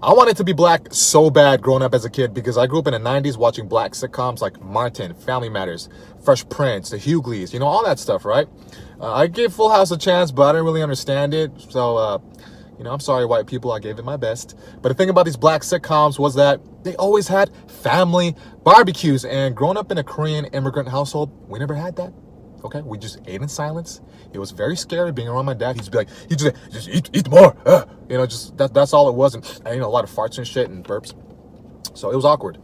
I wanted to be black so bad growing up as a kid because I grew up in the 90s watching black sitcoms like Martin, Family Matters, Fresh Prince, The Hughleys, all that stuff, right? I gave Full House a chance, but I didn't really understand it. So, I'm sorry, white people, I gave it my best. But the thing about these black sitcoms was that they always had family barbecues. And growing up in a Korean immigrant household, we never had that. Okay, we just ate in silence. It was very scary being around my dad. He'd be like, just eat more. Just that's all it was. And a lot of farts and shit and burps. So it was awkward.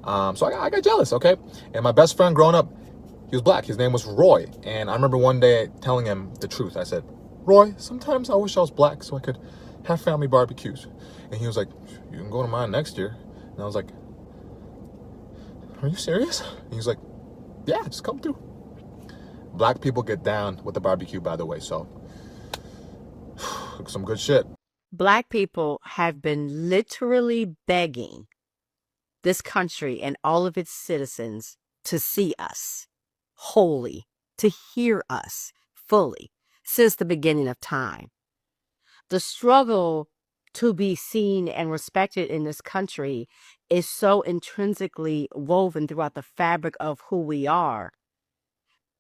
So I got jealous. Okay, and my best friend growing up, he was black. His name was Roy. And I remember one day telling him the truth. I said, Roy, sometimes I wish I was black so I could have family barbecues. And he was like, you can go to mine next year. And I was like, are you serious? And he was like, yeah, just come through. Black people get down with the barbecue, by the way, so some good shit. Black people have been literally begging this country and all of its citizens to see us wholly, to hear us fully since the beginning of time. The struggle to be seen and respected in this country is so intrinsically woven throughout the fabric of who we are.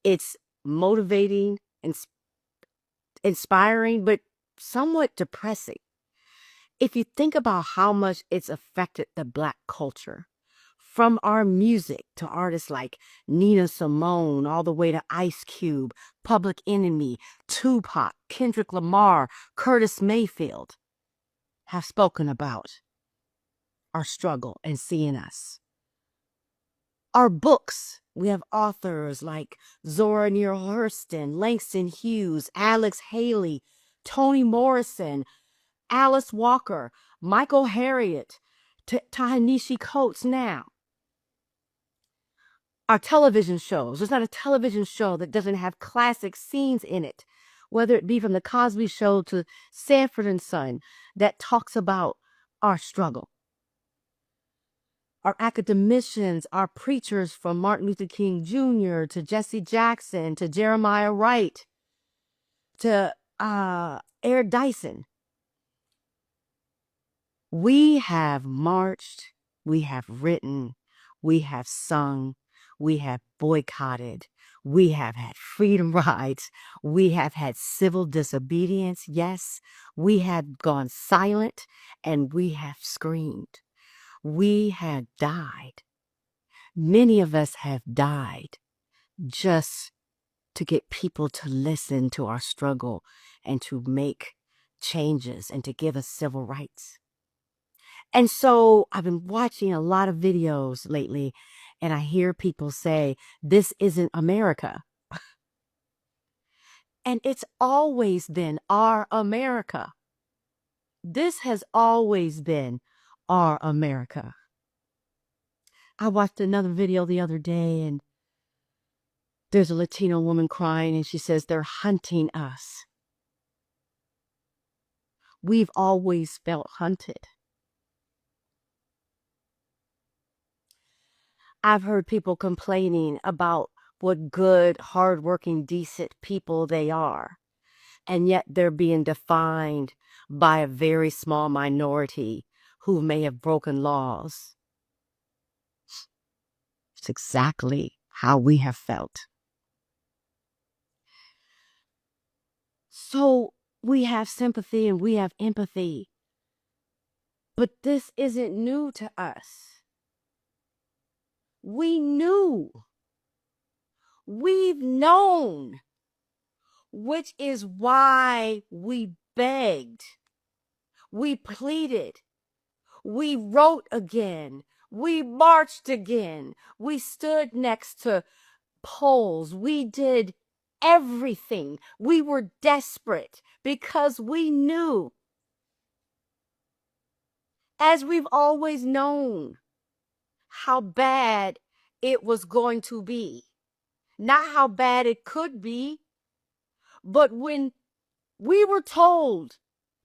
It's motivating and inspiring, but somewhat depressing. If you think about how much it's affected the Black culture, from our music to artists like Nina Simone, all the way to Ice Cube, Public Enemy, Tupac, Kendrick Lamar, Curtis Mayfield, have spoken about our struggle and seeing us. Our books, we have authors like Zora Neale Hurston, Langston Hughes, Alex Haley, Toni Morrison, Alice Walker, Michael Harriot, Ta-Nehisi Coates now. Our television shows, there's not a television show that doesn't have classic scenes in it, whether it be from The Cosby Show to Sanford and Son, that talks about our struggle. Our academicians, our preachers from Martin Luther King Jr. to Jesse Jackson to Jeremiah Wright to Eric Dyson. We have marched, we have written, we have sung, we have boycotted, we have had freedom rides, we have had civil disobedience, yes, we have gone silent, and we have screamed. We have died. Many of us have died just to get people to listen to our struggle and to make changes and to give us civil rights. And so I've been watching a lot of videos lately, and I hear people say, this isn't America. And it's always been our America. This has always been our America. I watched another video the other day, and there's a Latino woman crying, and she says, they're hunting us. We've always felt hunted. I've heard people complaining about what good, hardworking, decent people they are, and yet they're being defined by a very small minority who may have broken laws. It's exactly how we have felt. So we have sympathy and we have empathy, but this isn't new to us. We knew. We've known, which is why we begged, we pleaded, we wrote again, we marched again, we stood next to polls, we did everything. We were desperate because we knew, as we've always known, how bad it was going to be. Not how bad it could be, but when we were told,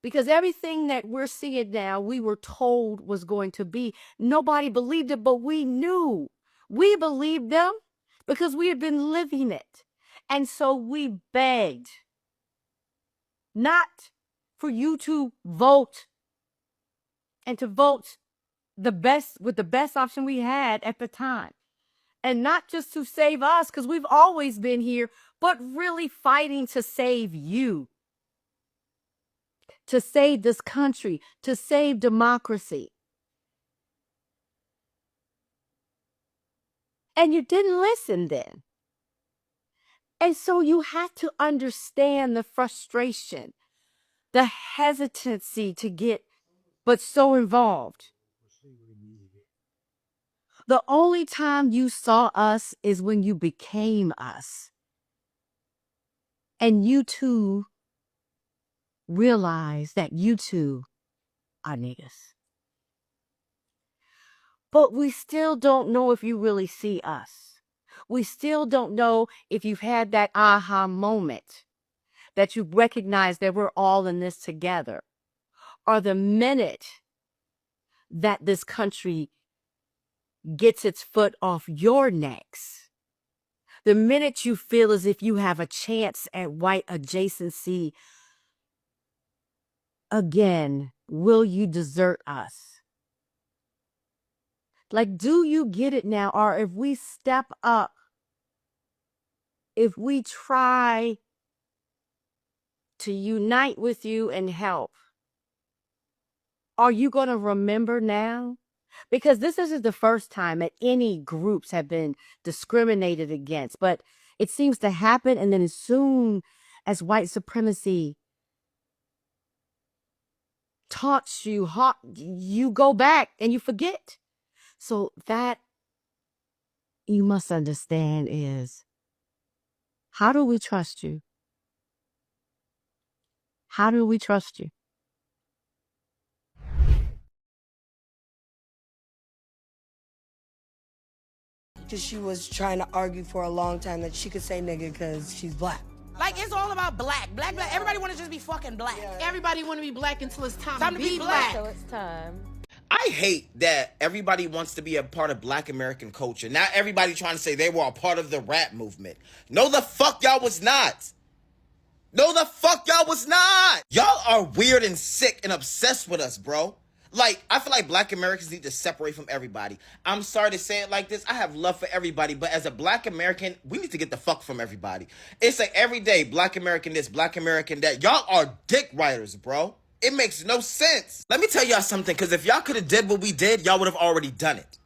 because everything that we're seeing now, we were told was going to be, nobody believed it, but we knew. We believed them because we had been living it. And so we begged, not for you to vote and to vote the best with the best option we had at the time. And not just to save us, because we've always been here, but really fighting to save you, to save this country, to save democracy. And you didn't listen then. And so you have to understand the frustration, the hesitancy to get, but so involved. The only time you saw us is when you became us. And you too realize that you too are niggas. But we still don't know if you really see us. We still don't know if you've had that aha moment, that you recognize that we're all in this together. Or the minute that this country gets its foot off your necks, the minute you feel as if you have a chance at white adjacency, again, will you desert us? Like, do you get it now? Or if we step up, if we try to unite with you and help, are you going to remember now? Because this isn't the first time that any groups have been discriminated against, but it seems to happen. And then as soon as white supremacy taunts you, you go back and you forget. So that you must understand is, how do we trust you? How do we trust you? Because she was trying to argue for a long time that she could say nigga because she's black. Like, it's all about black. Black. Everybody want to just be fucking black. Yeah. Everybody want to be black until it's time to be black. So it's time. I hate that everybody wants to be a part of Black American culture. Now everybody trying to say they were a part of the rap movement. No, the fuck y'all was not. No, the fuck y'all was not. Y'all are weird and sick and obsessed with us, bro. Like, I feel like Black Americans need to separate from everybody. I'm sorry to say it like this. I have love for everybody, but as a Black American, we need to get the fuck from everybody. It's like every day, Black American this, Black American that. Y'all are dick writers, bro. It makes no sense. Let me tell y'all something, because if y'all could have did what we did, y'all would have already done it.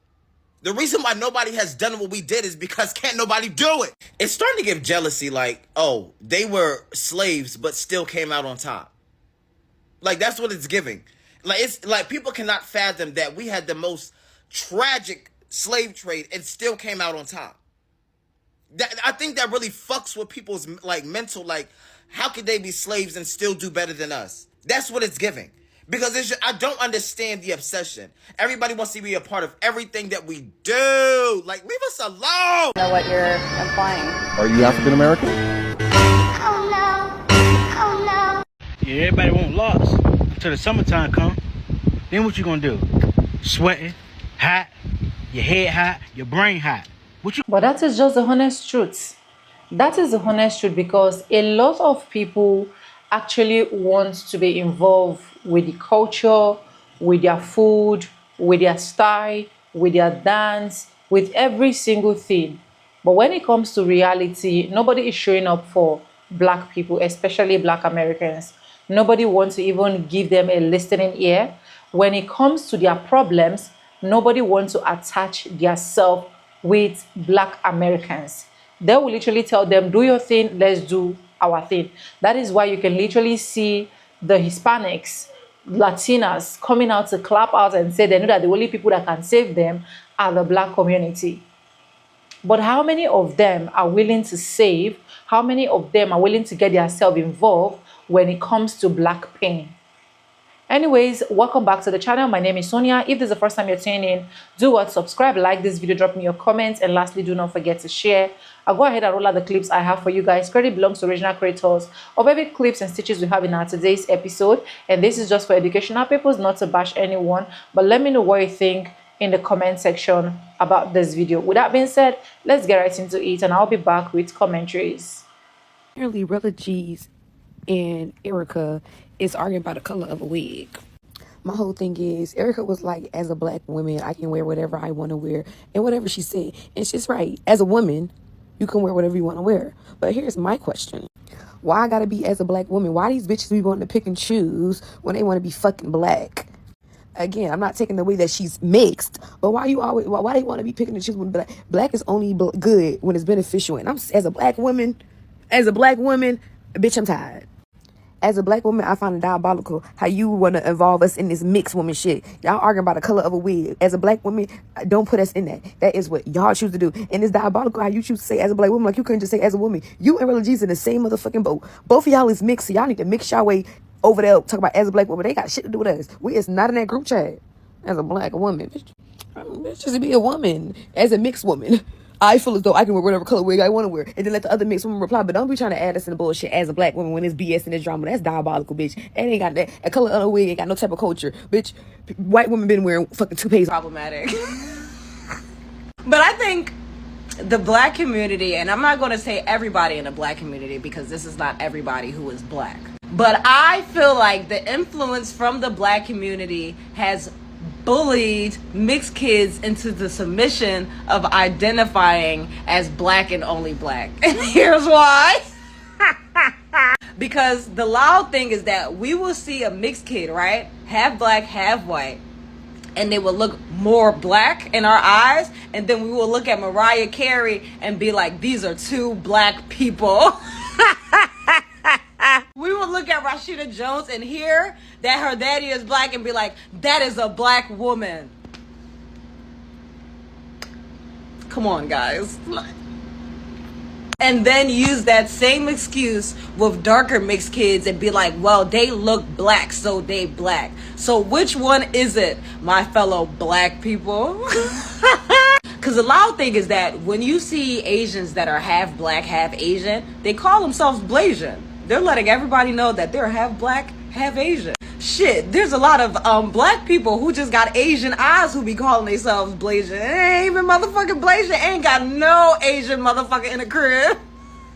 The reason why nobody has done what we did is because can't nobody do it. It's starting to give jealousy, like, oh, they were slaves but still came out on top. Like, that's what it's giving. Like, it's like people cannot fathom that we had the most tragic slave trade and still came out on top. I think that really fucks with people's like mental, like, how could they be slaves and still do better than us? That's what it's giving. Because it's just, I don't understand the obsession. Everybody wants to be a part of everything that we do. Like, leave us alone. I know what you're implying. Are you African American? Oh no. Oh no. Yeah, everybody want lots until the summertime come. Then what you gonna do? Sweating, hot, your head hot, your brain hot. But that is just the honest truth. That is the honest truth, because a lot of people actually want to be involved with the culture, with their food, with their style, with their dance, with every single thing. But when it comes to reality, nobody is showing up for Black people, especially Black Americans. Nobody wants to even give them a listening ear. When it comes to their problems, nobody wants to attach their self with Black Americans. They will literally tell them, do your thing, let's do our thing. That is why you can literally see the Hispanics, Latinas coming out to clap out and say they know that the only people that can save them are the Black community. But how many of them are willing to save? How many of them are willing to get themselves involved when it comes to Black pain? Anyways, welcome back to the channel. My name is Sonia. If this is the first time you're tuning in, do what? Subscribe, like this video, drop me your comments, and lastly, do not forget to share. I'll go ahead and roll out the clips I have for you guys. Credit belongs to original creators of every clips and stitches we have in our today's episode, and this is just for educational purposes, not to bash anyone. But let me know what you think in the comment section about this video. With that being said, let's get right into it, and I'll be back with commentaries. Apparently, Rilla G's and Erica is arguing about the color of a wig. My whole thing is, Erica was like, as a black woman, I can wear whatever I want to wear and whatever she said. And she's right. As a woman, you can wear whatever you want to wear. But here's my question. Why I gotta be as a black woman? Why these bitches be wanting to pick and choose when they want to be fucking black? Again, I'm not taking the way that she's mixed, but why they want to be picking and choosing? Black is only good when it's beneficial. And I'm as a black woman, bitch, I'm tired. As a black woman, I find it diabolical how you want to involve us in this mixed woman shit. Y'all arguing about the color of a wig. As a black woman, don't put us in that. That is what y'all choose to do. And it's diabolical how you choose to say as a black woman, like you couldn't just say as a woman. You and Rilla G's in the same motherfucking boat. Both of y'all is mixed, so y'all need to mix y'all way over there. Talk about as a black woman. They got shit to do with us. We is not in that group chat. As a black woman, bitch, just be a woman. As a mixed woman, I feel as though I can wear whatever color wig I want to wear, and then let the other mixed woman reply. But don't be trying to add us in the bullshit as a black woman when it's BS and it's drama. That's diabolical, bitch. And ain't got that. A color of a wig ain't got no type of culture, bitch. White women been wearing fucking toupees. Problematic. But I think the black community, and I'm not going to say everybody in the black community because this is not everybody who is black, but I feel like the influence from the black community has bullied mixed kids into the submission of identifying as black and only black. And here's why. Because the loud thing is that we will see a mixed kid, right? Half black, half white. And they will look more black in our eyes. And then we will look at Mariah Carey and be like, these are two black people. We will look at Rashida Jones and hear that her daddy is black and be like, that is a black woman. Come on, guys. And then use that same excuse with darker mixed kids and be like, well, they look black, so they black. So which one is it, my fellow black people? Because the loud thing is that when you see Asians that are half black, half Asian, they call themselves Blasian. They're letting everybody know that they're half black, half Asian. Shit, there's a lot of black people who just got Asian eyes who be calling themselves Blasian. It ain't even motherfucking Blasian. Ain't got no Asian motherfucker in the crib.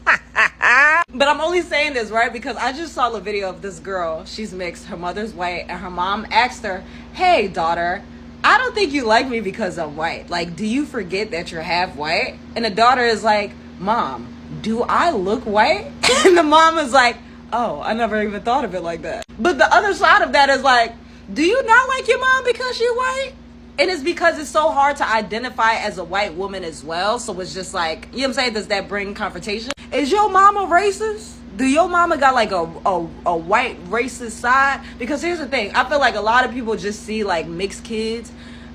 But I'm only saying this, right? Because I just saw a video of this girl. She's mixed. Her mother's white. And her mom asked her, hey, daughter, I don't think you like me because I'm white. Like, do you forget that you're half white? And the daughter is like, Mom, do I look white? And the mom is like, oh, I never even thought of it like that. But the other side of that is like, do you not like your mom because she's white? And it's because it's so hard to identify as a white woman as well. So it's just like, you know what I'm saying? Does that bring confrontation? Is your mama racist? Do your mama got like a white racist side? Because here's the thing. I feel like a lot of people just see like mixed kids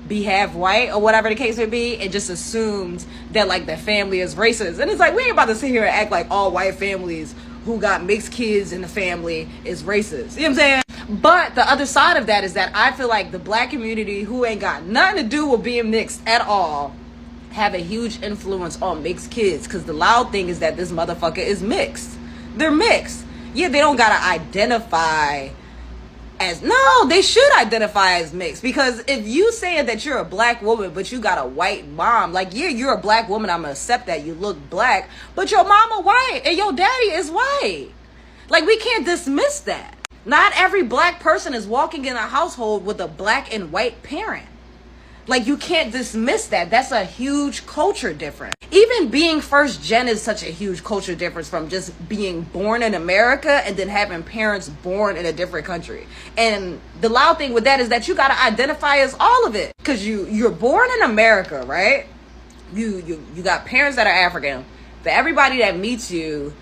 be half white or whatever the case may be and just assumed that like the family is racist. And it's like, we ain't about to sit here and act like all white families who got mixed kids in the family is racist. You know what I'm saying? But the other side of that is that I feel like the black community who ain't got nothing to do with being mixed at all have a huge influence on mixed kids. Because the loud thing is that this motherfucker is mixed. They're mixed. Yeah, they don't gotta identify as, no, they should identify as mixed. Because if you saying that you're a black woman but you got a white mom, like, yeah, you're a black woman, I'm gonna accept that you look black, but your mama white and your daddy is white. Like, we can't dismiss that. Not every black person is walking in a household with a black and white parent. Like, you can't dismiss that. That's a huge culture difference. Even being first gen is such a huge culture difference from just being born in America and then having parents born in a different country. And the loud thing with that is that you got to identify as all of it. Because you're born in America, right? You got parents that are African. For everybody that meets you,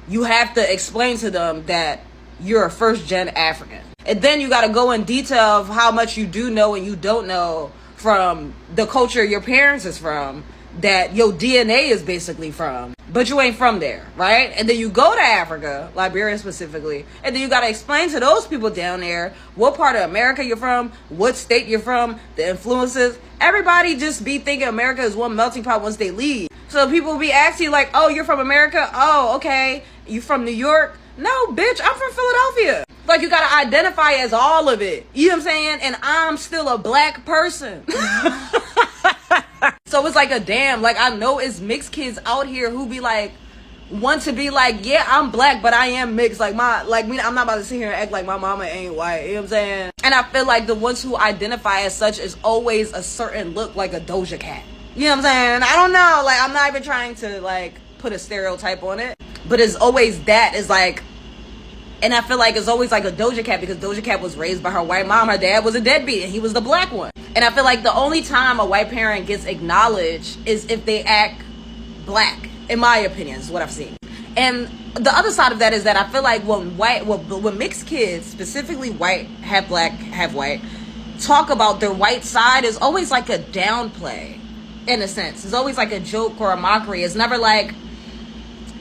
you have to explain to them that you're a first gen African. And then you got to go in detail of how much you do know and you don't know from the culture your parents is from, that your DNA is basically from, but you ain't from there, right? And then you go to Africa, Liberia specifically, and then you got to explain to those people down there what part of America you're from, what state you're from, the influences. Everybody just be thinking America is one melting pot once they leave. So people be asking you like, oh, you're from America? Oh, okay. You from New York? No, bitch, I'm from Philadelphia. Like, you gotta identify as all of it. You know what I'm saying? And I'm still a black person. So it's like a damn, like, I know it's mixed kids out here who be like, want to be like, yeah, I'm black, but I am mixed. Like me, I'm not about to sit here and act like my mama ain't white. You know what I'm saying? And I feel like the ones who identify as such is always a certain look, like a Doja Cat. You know what I'm saying? I don't know. Like, I'm not even trying to like put a stereotype on it, but it's always that is like. And I feel like it's always like a Doja Cat because Doja Cat was raised by her white mom. Her dad was a deadbeat and he was the black one. And I feel like the only time a white parent gets acknowledged is if they act black, in my opinion, is what I've seen. And the other side of that is that I feel like when mixed kids, specifically white, half black, half white, talk about their white side, is always like a downplay, in a sense. It's always like a joke or a mockery. It's never like,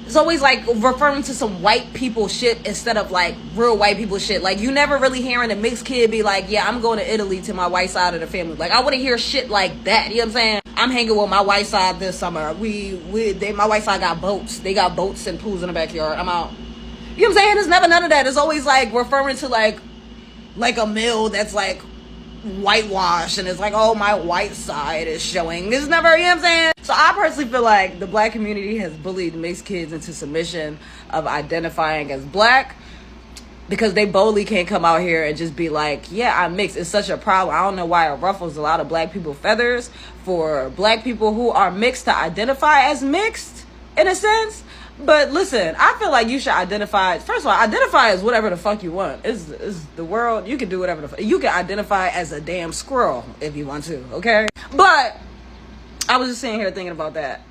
it's always like referring to some white people shit instead of like real white people shit. Like, you never really hearing a mixed kid be like, yeah, I'm going to Italy to my white side of the family. Like, I wouldn't hear shit like that. You know what I'm saying? I'm hanging with my white side this summer. My white side got boats. They got boats and pools in the backyard. I'm out. You know what I'm saying? It's never none of that. It's always like referring to like a mill that's like whitewash and it's like, oh, my white side is showing. It's never, you know what I'm saying? So I personally feel like the black community has bullied mixed kids into submission of identifying as black because they boldly can't come out here and just be like, yeah, I'm mixed. It's such a problem. I don't know why it ruffles a lot of black people's feathers for black people who are mixed to identify as mixed, in a sense. But listen, I feel like you should identify. First of all, identify as whatever the fuck you want. It's the world. You can do whatever the fuck. You can identify as a damn squirrel if you want to, okay? But I was just sitting here thinking about that.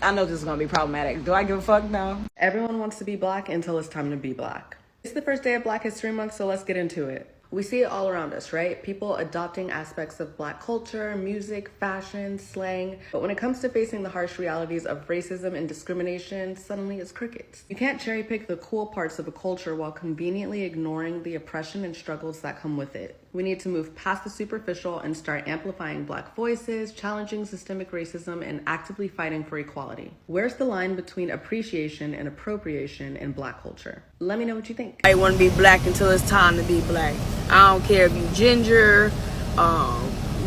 I know this is going to be problematic. Do I give a fuck? No. Everyone wants to be black until it's time to be black. It's the first day of Black History Month, so let's get into it. We see it all around us, right? People adopting aspects of black culture, music, fashion, slang. But when it comes to facing the harsh realities of racism and discrimination, suddenly it's crickets. You can't cherry pick the cool parts of a culture while conveniently ignoring the oppression and struggles that come with it. We need to move past the superficial and start amplifying black voices, challenging systemic racism, and actively fighting for equality. Where's the line between appreciation and appropriation in black culture? Let me know what you think. I want to be black until it's time to be black. I don't care if you ginger,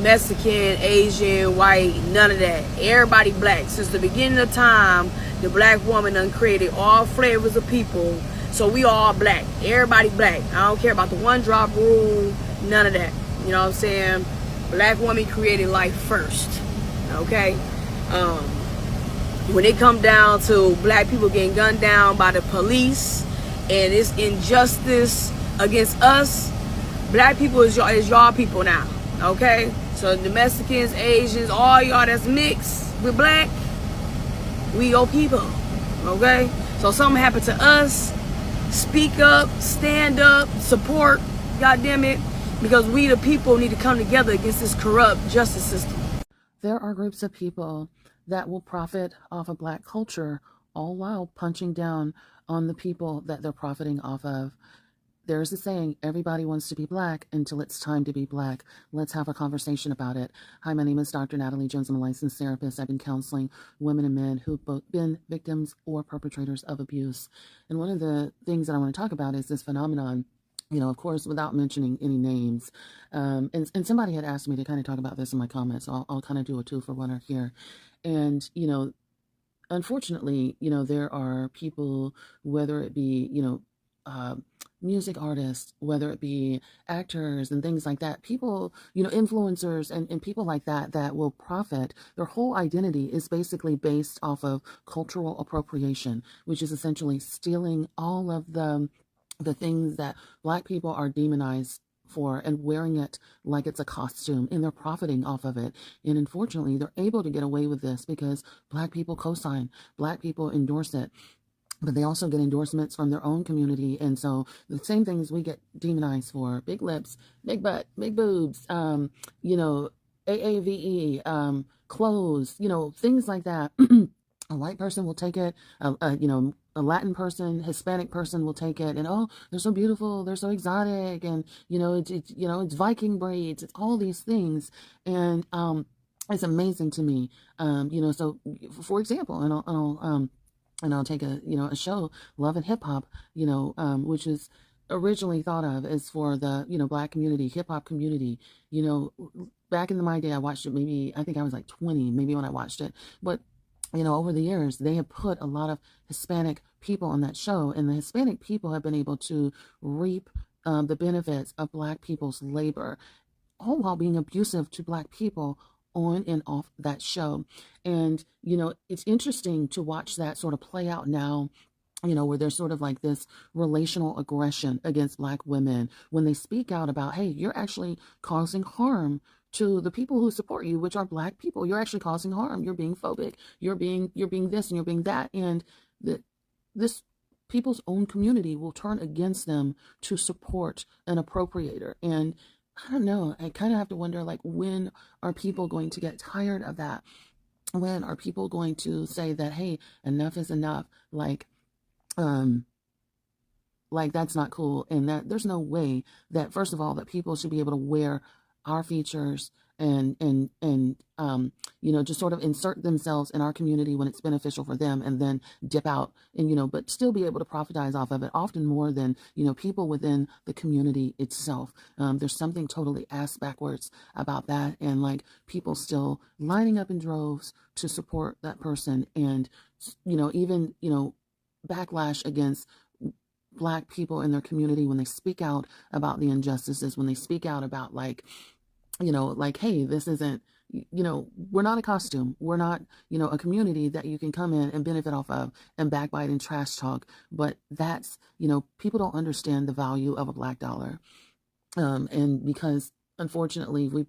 Mexican, Asian, white, none of that. Everybody black. Since the beginning of time, the black woman done created all flavors of people. So we all black. Everybody black. I don't care about the one drop rule, none of that. You know what I'm saying? Black woman created life first. Okay? When it come down to black people getting gunned down by the police and it's injustice against us, black people is y'all people now. Okay? So the Mexicans, Asians, all y'all that's mixed with black, we your people. Okay? So something happened to us, speak up, stand up, support, goddamn it, because we the people need to come together against this corrupt justice system. There are groups of people that will profit off of black culture, all while punching down on the people that they're profiting off of. There's a saying, everybody wants to be black until it's time to be black. Let's have a conversation about it. Hi, my name is Dr. Natalie Jones. I'm a licensed therapist. I've been counseling women and men who've both been victims or perpetrators of abuse. And one of the things that I want to talk about is this phenomenon, you know, of course, without mentioning any names. And somebody had asked me to kind of talk about this in my comments. So I'll kind of do a two for one here. And, you know, unfortunately, you know, there are people, whether it be, you know, music artists, whether it be actors and things like that, people, you know, influencers and people like that, that will profit. Their whole identity is basically based off of cultural appropriation, which is essentially stealing all of the things that black people are demonized for and wearing it like it's a costume, and they're profiting off of it. And unfortunately, they're able to get away with this because black people co-sign, black people endorse it. But they also get endorsements from their own community. And so the same things we get demonized for, big lips, big butt, big boobs, you know, AAVE, clothes, you know, things like that. A white person will take it, you know, a Latin person, Hispanic person will take it, and oh, they're so beautiful, they're so exotic, and you know, it's Viking braids, it's all these things, and it's amazing to me, you know. So, for example, and I'll take a show, Love and Hip Hop, you know, which is originally thought of as for the, you know, black community, hip hop community. You know, back in my day, I watched it, maybe, I think I was like 20, maybe when I watched it, but over the years, they have put a lot of Hispanic people on that show, and the Hispanic people have been able to reap the benefits of Black people's labor, all while being abusive to Black people on and off that show. And, it's interesting to watch that sort of play out now, where there's sort of like this relational aggression against Black women when they speak out about, hey, you're actually causing harm to the people who support you, which are Black people. You're actually causing harm. You're being phobic. You're being this and you're being that. And this people's own community will turn against them to support an appropriator. And I don't know, I kind of have to wonder, like, when are people going to get tired of that? When are people going to say that, hey, enough is enough? Like that's not cool, and that there's no way that, first of all, that people should be able to wear our features and just sort of insert themselves in our community when it's beneficial for them, and then dip out and but still be able to profitize off of it, often more than people within the community itself. There's something totally ass backwards about that, and like people still lining up in droves to support that person, and even backlash against Black people in their community when they speak out about the injustices, when they speak out about like, hey, this isn't, we're not a costume. We're not, a community that you can come in and benefit off of and backbite and trash talk. But that's, people don't understand the value of a Black dollar. And because unfortunately we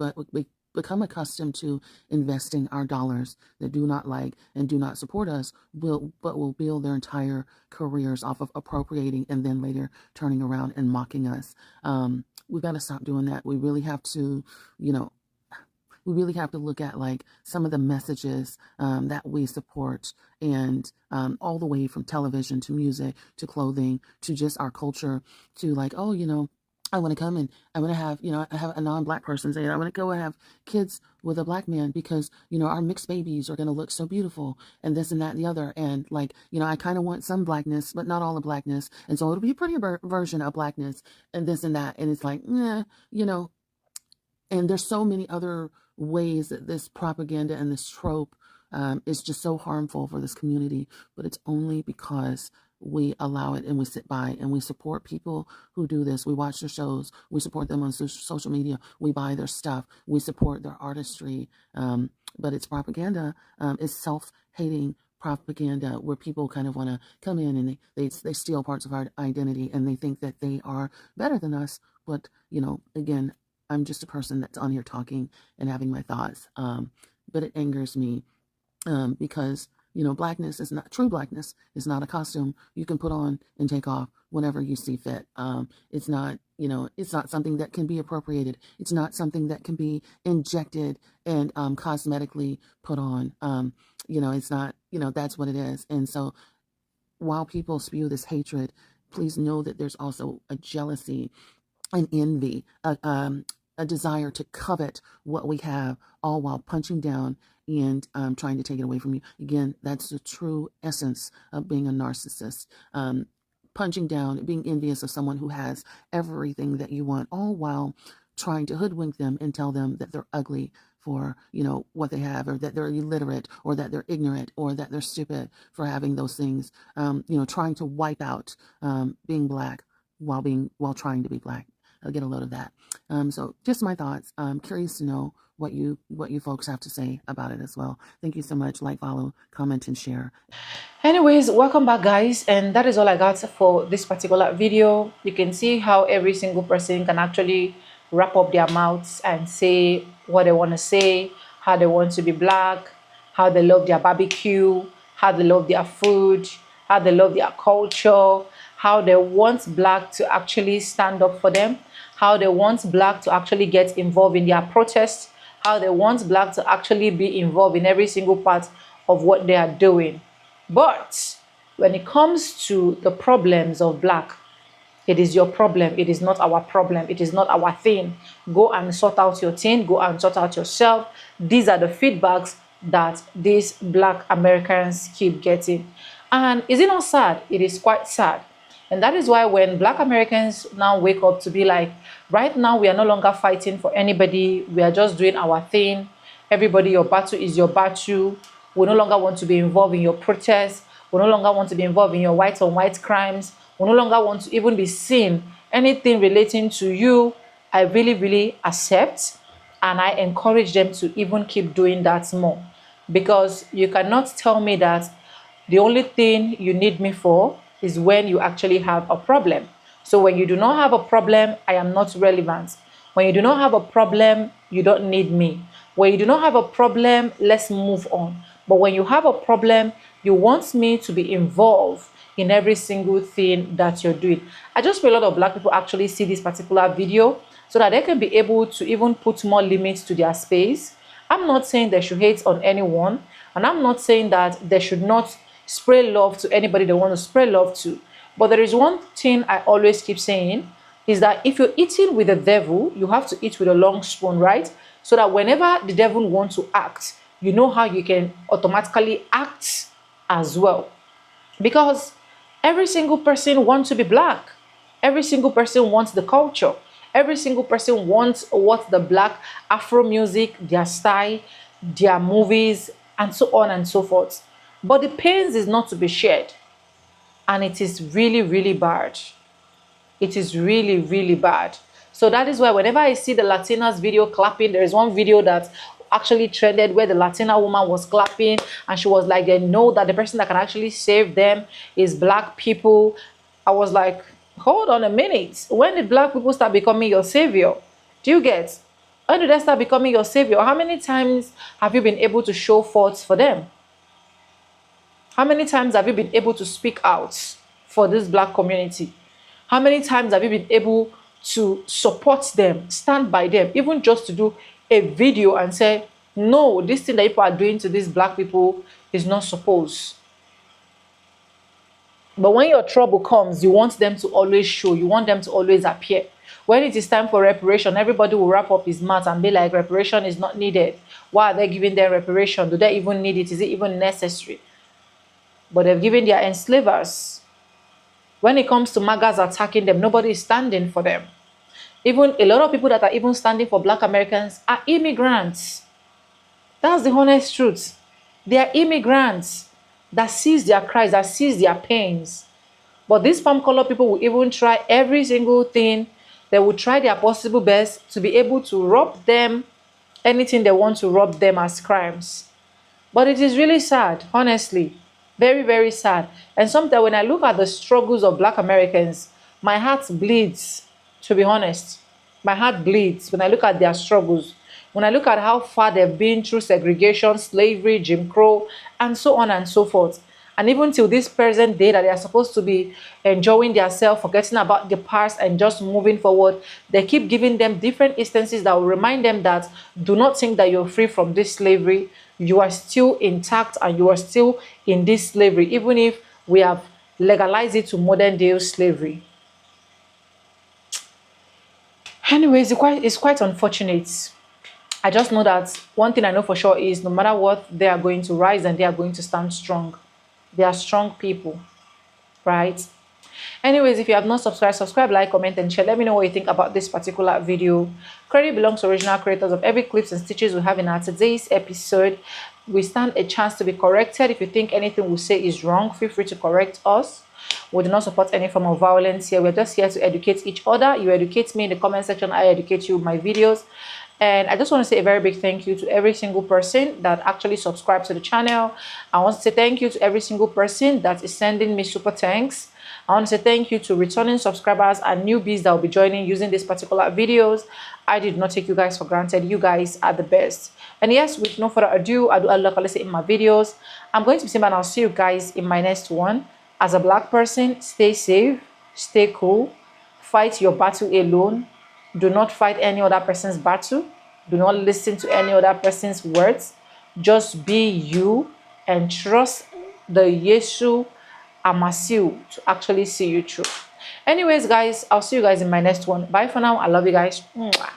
become accustomed to investing our dollars that do not like and do not support us, will build their entire careers off of appropriating and then later turning around and mocking us. We've got to stop doing that. We really have to, look at like some of the messages that we support, and all the way from television to music to clothing to just our culture to like, oh, I want to come and I want to have, I have a non-Black person say, I want to go and have kids with a Black man because, our mixed babies are going to look so beautiful and this and that and the other. And like, I kind of want some Blackness, but not all the Blackness. And so it'll be a pretty version of Blackness and this and that. And it's like, and there's so many other ways that this propaganda and this trope is just so harmful for this community, but it's only because we allow it and we sit by and we support people who do this. We watch their shows. We support them on social media. We buy their stuff. We support their artistry. But it's propaganda. It's self-hating propaganda where people kind of want to come in and they steal parts of our identity and they think that they are better than us. But, again, I'm just a person that's on here talking and having my thoughts. But it angers me because Blackness is not true. Blackness is not a costume you can put on and take off whenever you see fit. It's not, it's not something that can be appropriated. It's not something that can be injected and cosmetically put on. It's not, that's what it is. And so while people spew this hatred, please know that there's also a jealousy, an envy, a desire to covet what we have, all while punching down and trying to take it away from you. Again, that's the true essence of being a narcissist. Punching down, being envious of someone who has everything that you want, all while trying to hoodwink them and tell them that they're ugly for, what they have, or that they're illiterate, or that they're ignorant, or that they're stupid for having those things. Trying to wipe out being Black while trying to be Black. I'll get a load of that. So just my thoughts. I'm curious to know what you folks have to say about it as well. Thank you so much. Like, follow, comment, and share. Anyways, welcome back, guys, and that is all I got for this particular video. You can see how every single person can actually wrap up their mouths and say what they want to say, how they want to be Black, how they love their barbecue, how they love their food, how they love their culture, how they want Black to actually stand up for them, how they want Black to actually get involved in their protests, how they want Black to actually be involved in every single part of what they are doing. But when it comes to the problems of Black, it is your problem. It is not our problem. It is not our thing. Go and sort out your thing. Go and sort out yourself. These are the feedbacks that these Black Americans keep getting. And is it not sad? It is quite sad. And that is why when Black Americans now wake up to be like, right now we are no longer fighting for anybody. We are just doing our thing. Everybody, your battle is your battle. We no longer want to be involved in your protests. We no longer want to be involved in your white on white crimes. We no longer want to even be seen anything relating to you. I really, really accept, and I encourage them to even keep doing that more, because you cannot tell me that the only thing you need me for is when you actually have a problem. So when you do not have a problem, I am not relevant. When you do not have a problem, you don't need me. When you do not have a problem, let's move on. But when you have a problem, you want me to be involved in every single thing that you're doing. I just pray a lot of Black people actually see this particular video so that they can be able to even put more limits to their space. I'm not saying they should hate on anyone, and I'm not saying that they should not spray love to anybody they want to spray love to. But there is one thing I always keep saying, is that if you're eating with the devil, you have to eat with a long spoon, right? So that whenever the devil wants to act, you know how you can automatically act as well. Because every single person wants to be Black. Every single person wants the culture. Every single person wants what the Black Afro music, their style, their movies, and so on and so forth. But the pains is not to be shared. And it is really, really bad. It is really, really bad. So that is why whenever I see the Latinas video clapping, there is one video that actually trended where the Latina woman was clapping and she was like, they know that the person that can actually save them is Black people. I was like, hold on a minute. When did Black people start becoming your savior? Do you get? When did they start becoming your savior? How many times have you been able to show forth for them? How many times have you been able to speak out for this Black community? How many times have you been able to support them, stand by them, even just to do a video and say, no, this thing that people are doing to these Black people is not supposed. But when your trouble comes, you want them to always show, you want them to always appear. When it is time for reparation, everybody will wrap up his mouth and be like, reparation is not needed. Why are they giving them reparation? Do they even need it? Is it even necessary? But they've given their enslavers. When it comes to MAGAs attacking them, nobody is standing for them. Even a lot of people that are even standing for Black Americans are immigrants. That's the honest truth. They are immigrants that sees their cries, that sees their pains. But these palm color people will even try every single thing. They will try their possible best to be able to rob them anything they want to rob them as crimes. But it is really sad, honestly. Very, very sad. And sometimes when I look at the struggles of Black Americans, my heart bleeds, to be honest. My heart bleeds when I look at their struggles. When I look at how far they've been through segregation, slavery, Jim Crow, and so on and so forth. And even till this present day that they are supposed to be enjoying themselves, forgetting about the past and just moving forward, they keep giving them different instances that will remind them that do not think that you're free from this slavery. You are still intact and you are still in this slavery, even if we have legalized it to modern day slavery. Anyways, it's quite unfortunate. I just know that one thing I know for sure is no matter what, they are going to rise and they are going to stand strong. They are strong people, right? Anyways, if you have not subscribed, subscribe, like, comment, and share. Let me know what you think about this particular video. Credit belongs to original creators of every clips and stitches we have in our today's episode. We stand a chance to be corrected. If you think anything we say is wrong, feel free to correct us. We do not support any form of violence here. We're just here to educate each other. You educate me in the comment section. I educate you with my videos. And I just want to say a very big thank you to every single person that actually subscribed to the channel. I want to say thank you to every single person that is sending me super thanks. I want to say thank you to returning subscribers and newbies that will be joining using these particular videos. I did not take you guys for granted. You guys are the best. And yes, with no further ado, I do a lot in my videos. I'm going to be saying, and I'll see you guys in my next one. As a Black person, stay safe, stay cool, fight your battle alone. Do not fight any other person's battle. Do not listen to any other person's words. Just be you and trust the Yeshu Amasiu to actually see you through. Anyways, guys, I'll see you guys in my next one. Bye for now. I love you guys. Mwah.